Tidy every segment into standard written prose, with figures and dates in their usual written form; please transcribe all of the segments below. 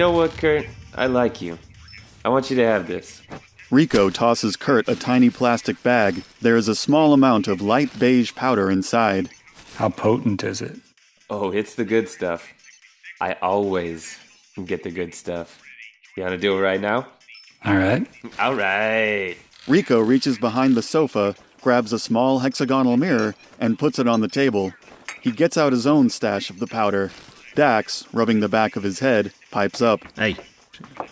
know what, Curt? I like you. I want you to have this. Rico tosses Curt a tiny plastic bag. There is a small amount of light beige powder inside. How potent is it? Oh, it's the good stuff. I always get the good stuff. You want to do it right now? All right. All right. Rico reaches behind the sofa, grabs a small hexagonal mirror, and puts it on the table. He gets out his own stash of the powder. Dax, rubbing the back of his head, pipes up. Hey,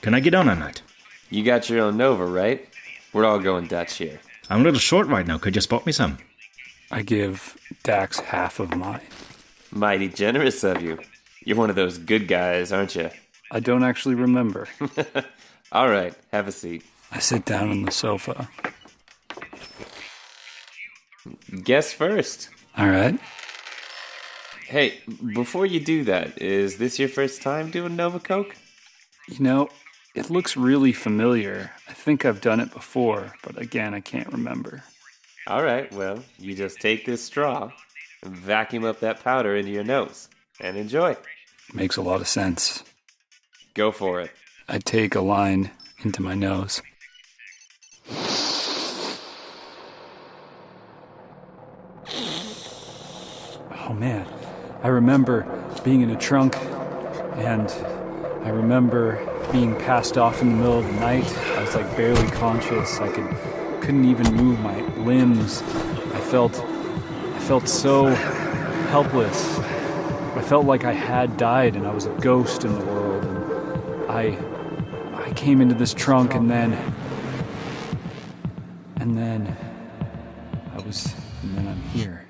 can I get on that? You got your own Nova, right? We're all going Dutch here. I'm a little short right now. Could you spot me some? I give Dax half of mine. Mighty generous of you. You're one of those good guys, aren't you? I don't actually remember. All right, have a seat. I sit down on the sofa. Guess first. All right. Hey, before you do that, is this your first time doing Nova Coke? You know, it looks really familiar. I think I've done it before, but again, I can't remember. All right, well, you just take this straw and vacuum up that powder into your nose and enjoy. Makes a lot of sense. Go for it. I take a line into my nose. Oh man, I remember being in a trunk, and I remember being passed off in the middle of the night. I was like barely conscious. I couldn't even move my limbs. I felt so helpless. I felt like I had died and I was a ghost in the world. And I came into this trunk and then I'm here.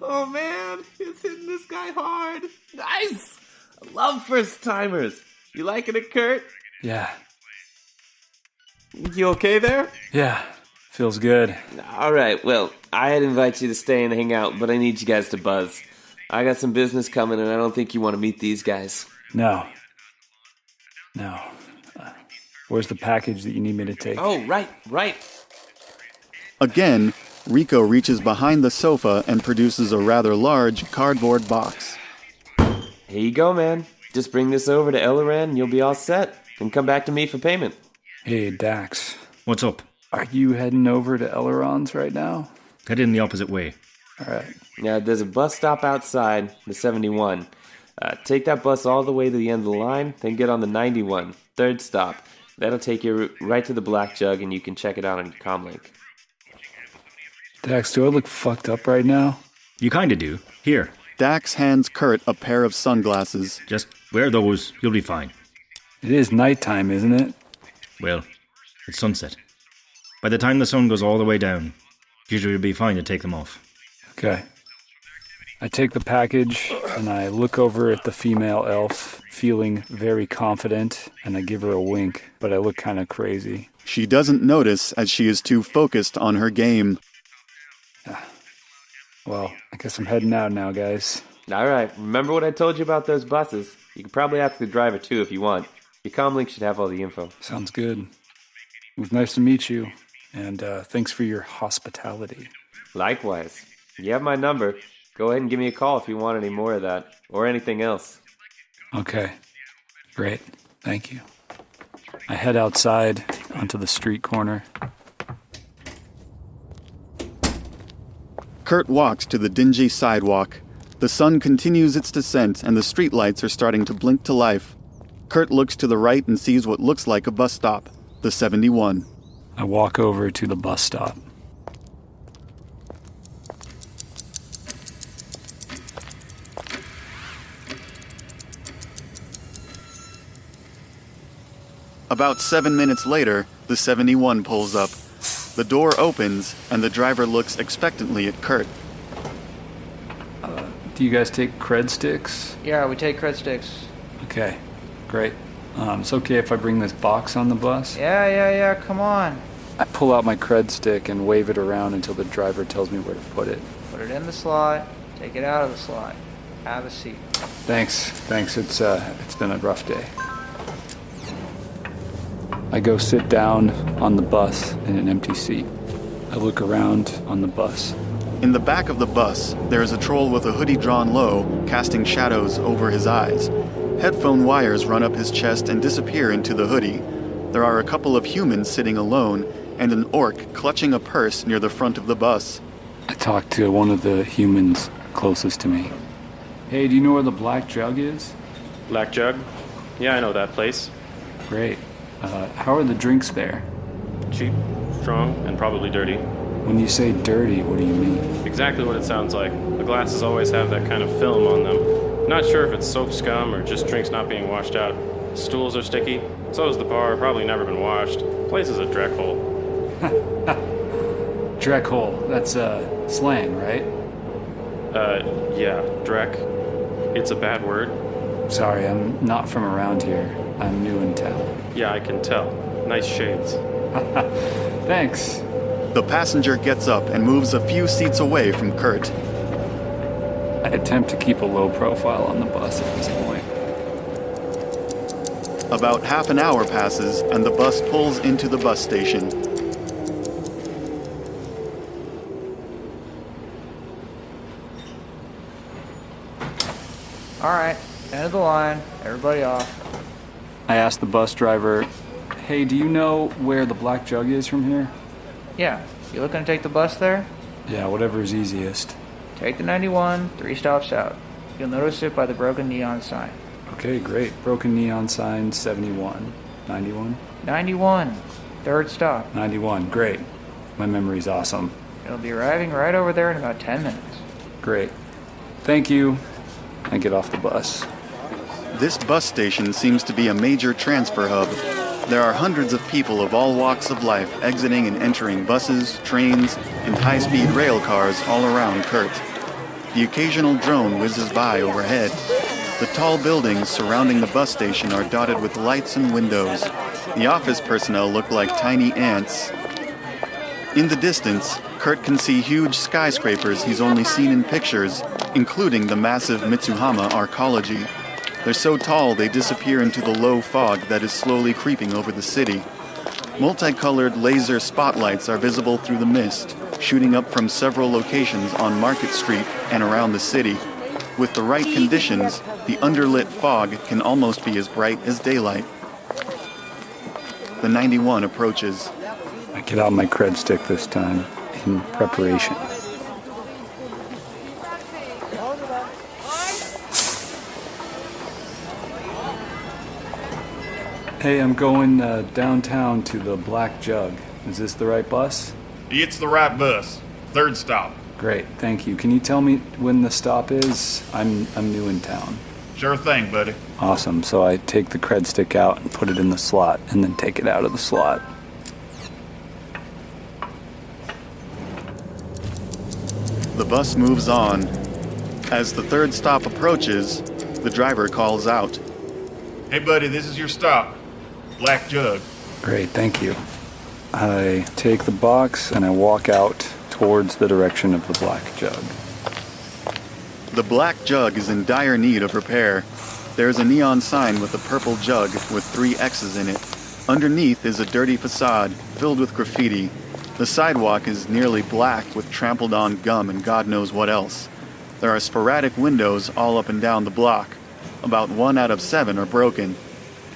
Oh man, it's hitting this guy hard. Nice! I love first timers. You liking it, Curt? Yeah. You okay there? Yeah. Feels good. Alright, well, I'd invite you to stay and hang out, but I need you guys to buzz. I got some business coming and I don't think you want to meet these guys. No. Where's the package that you need me to take? Oh, right. Again, Rico reaches behind the sofa and produces a rather large cardboard box. Here you go, man. Just bring this over to Elloran and you'll be all set. And come back to me for payment. Hey, Dax. What's up? Are you heading over to Elloran's right now? Head in the opposite way. All right. Now, there's a bus stop outside, the 71. Take that bus all the way to the end of the line, then get on the 91, third stop. That'll take you right to the Black Jug, and you can check it out on your comlink. Dax, do I look fucked up right now? You kinda do. Here. Dax hands Curt a pair of sunglasses. Just wear those. You'll be fine. It is nighttime, isn't it? Well, it's sunset. By the time the sun goes all the way down, usually it'll be fine to take them off. Okay. I take the package and I look over at the female elf, feeling very confident, and I give her a wink, but I look kind of crazy. She doesn't notice as she is too focused on her game. Well, I guess I'm heading out now, guys. Alright, remember what I told you about those buses? You can probably ask the driver too if you want. Your comlink should have all the info. Sounds good. It was nice to meet you, and thanks for your hospitality. Likewise. You have my number. Go ahead and give me a call if you want any more of that, or anything else. Okay. Great. Thank you. I head outside onto the street corner. Curt walks to the dingy sidewalk. The sun continues its descent and the streetlights are starting to blink to life. Curt looks to the right and sees what looks like a bus stop, the 71. I walk over to the bus stop. About 7 minutes later, the 71 pulls up. The door opens, and the driver looks expectantly at Curt. Do you guys take cred sticks? Yeah, we take cred sticks. Okay, great. It's okay if I bring this box on the bus? Yeah, come on. I pull out my cred stick and wave it around until the driver tells me where to put it. Put it in the slot, take it out of the slot. Have a seat. Thanks. It's been a rough day. I go sit down on the bus in an empty seat. I look around on the bus. In the back of the bus, there is a troll with a hoodie drawn low, casting shadows over his eyes. Headphone wires run up his chest and disappear into the hoodie. There are a couple of humans sitting alone, and an orc clutching a purse near the front of the bus. I talked to one of the humans closest to me. Hey, do you know where the Black Jug is? Black Jug? Yeah, I know that place. Great. How are the drinks there? Cheap, strong, and probably dirty. When you say dirty, what do you mean? Exactly what it sounds like. The glasses always have that kind of film on them. Not sure if it's soap scum or just drinks not being washed out. Stools are sticky. So is the bar, probably never been washed. Place is a dreck hole. Dreck hole. That's slang, right? Yeah, dreck. It's a bad word. Sorry, I'm not from around here. I'm new in town. Yeah, I can tell. Nice shades. Thanks. The passenger gets up and moves a few seats away from Curt. I attempt to keep a low profile on the bus at this point. About half an hour passes, and the bus pulls into the bus station. Alright, end of the line. Everybody off. I asked the bus driver, hey, do you know where the Black Jug is from here? Yeah, you looking to take the bus there? Yeah, whatever's easiest. Take the 91, 3 stops out. You'll notice it by the broken neon sign. Okay, great. Broken neon sign, 71. 91? 91, 3rd stop. 91, great. My memory's awesome. It'll be arriving right over there in about 10 minutes. Great. Thank you. I get off the bus. This bus station seems to be a major transfer hub. There are hundreds of people of all walks of life exiting and entering buses, trains, and high-speed rail cars all around Curt. The occasional drone whizzes by overhead. The tall buildings surrounding the bus station are dotted with lights and windows. The office personnel look like tiny ants. In the distance, Curt can see huge skyscrapers he's only seen in pictures, including the massive Mitsuhama arcology. They're so tall they disappear into the low fog that is slowly creeping over the city. Multicolored laser spotlights are visible through the mist, shooting up from several locations on Market Street and around the city. With the right conditions, the underlit fog can almost be as bright as daylight. The 91 approaches. I get out my cred stick this time, in preparation. Hey, I'm going downtown to the Black Jug. Is this the right bus? It's the right bus. 3rd stop. Great, thank you. Can you tell me when the stop is? I'm new in town. Sure thing, buddy. Awesome. So I take the cred stick out and put it in the slot, and then take it out of the slot. The bus moves on. As the 3rd stop approaches, the driver calls out. Hey, buddy, this is your stop. Black Jug. Great, thank you. I take the box and I walk out towards the direction of the Black Jug. The Black Jug is in dire need of repair. There is a neon sign with a purple jug with 3 X's in it. Underneath is a dirty facade filled with graffiti. The sidewalk is nearly black with trampled on gum and God knows what else. There are sporadic windows all up and down the block. About 1 out of 7 are broken.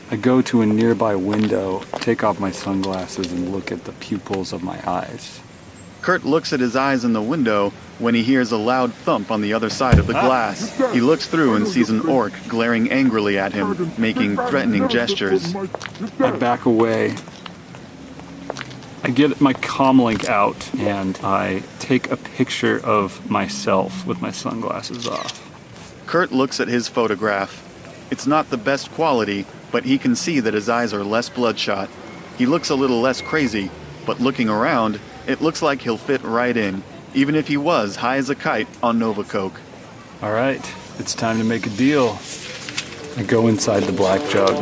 I go to a nearby window, take off my sunglasses, and look at the pupils of my eyes. Curt looks at his eyes in the window when he hears a loud thump on the other side of the glass. He looks through and sees an orc glaring angrily at him, making threatening gestures. I back away. I get my comlink out, and I take a picture of myself with my sunglasses off. Curt looks at his photograph. It's not the best quality, but he can see that his eyes are less bloodshot. He looks a little less crazy, but looking around, it looks like he'll fit right in, even if he was high as a kite on Nova Coke. All right, it's time to make a deal. I go inside the Black Jug.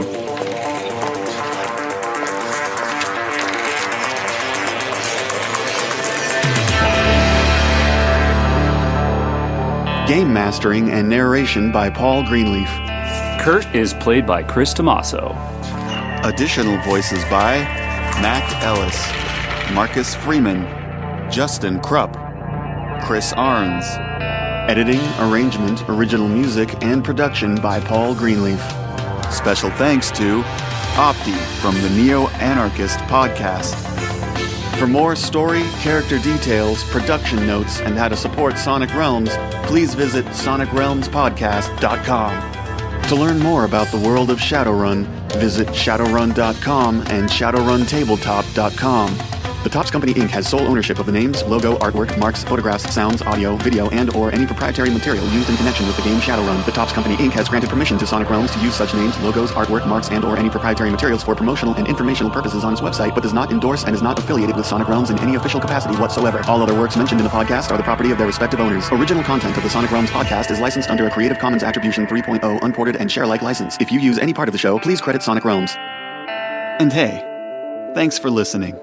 Game mastering and narration by Paul Greenleaf. Curt is played by Chris Tomaso. Additional voices by Mac Ellis, Marcus Freeman, Justin Krupp, Chris Arns. Editing, arrangement, original music, and production by Paul Greenleaf. Special thanks to Opti from the Neo-Anarchist podcast. For more story, character details, production notes, and how to support Sonic Realms, please visit sonicrealmspodcast.com. To learn more about the world of Shadowrun, visit shadowrun.com and shadowruntabletop.com. The Topps Company Inc. has sole ownership of the names, logo, artwork, marks, photographs, sounds, audio, video, and/or any proprietary material used in connection with the game Shadowrun. The Topps Company Inc. has granted permission to Sonic Realms to use such names, logos, artwork, marks, and/or any proprietary materials for promotional and informational purposes on its website, but does not endorse and is not affiliated with Sonic Realms in any official capacity whatsoever. All other works mentioned in the podcast are the property of their respective owners. Original content of the Sonic Realms podcast is licensed under a Creative Commons Attribution 3.0 unported and share-alike license. If you use any part of the show, please credit Sonic Realms. And hey, thanks for listening.